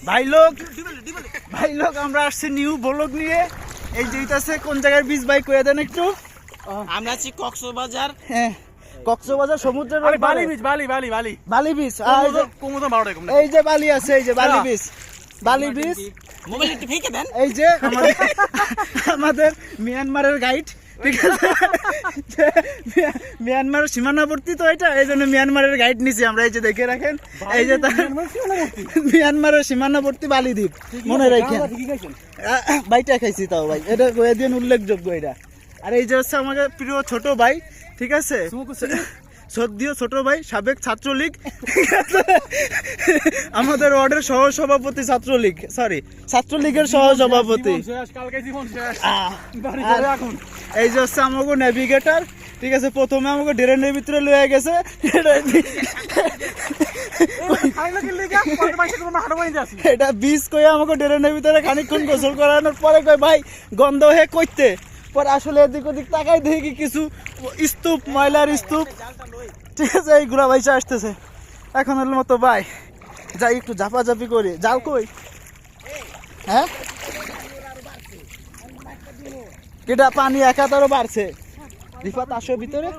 ভাই লোক আমরা আসছি নিউ ব্লগ নিয়ে। এই যে আছে কোন জায়গার বীজ ভাই কয়ে দেন একটু। আমরা আছি কক্সবাজার। হ্যাঁ, কক্সবাজার সমুদ্রের বালি বীজ বালি বীজ। এই যে বালি আছে, এই যে বালি বীজ। মোবাইল একটু ফেকে দেন। এই যে আমাদের মিয়ানমারের গাইড, ঠিক আছে, মিয়ানমারের সীমানাবর্তী তো এটা, এই জন্য মিয়ানমারের গাইড নিছি আমরা। এই যে দেখে রাখেন, এই যে মিয়ানমারের সীমানাবর্তী বালিদ্বীপ, মনে রাখেন। ভাইটা খাইছি তাও ভাই, এটা কয়ে দিন উল্লেখযোগ্য এটা। আর এই যে হচ্ছে আমাদের প্রিয় ছোট ভাই, ঠিক আছে, সদ্যীয় ছোট ভাই, সাবেক ছাত্রলীগ, আমাদের ওয়ার্ডের সহসভাপতি, ছাত্রলীগের সহসভাপতি। এই যে হচ্ছে আমাকে নেভিগেটর, ঠিক আছে, প্রথমে আমাকে ড্রেনের ভিতরে লয়ে গেছে, এটা বীজ কয়ে আমাকে ড্রেনের ভিতরে খানিকক্ষণ গোসল করানোর পরে কয় ভাই গন্ধ হয়ে কইতে, পরে আসলে এদিক ওদিক তাকাই দেখি কিছু স্তূপ, ময়লার স্তূপ, ঠিক আছে, এইগুলা ভাইসা আসতেছে। এখন হলো মতো ভাই যাই একটু ঝাপাঝাপি করি। জাল কই? হ্যাঁ, এটা পানি একাধারও বাড়ছে। রিফাত আসো ভিতরে।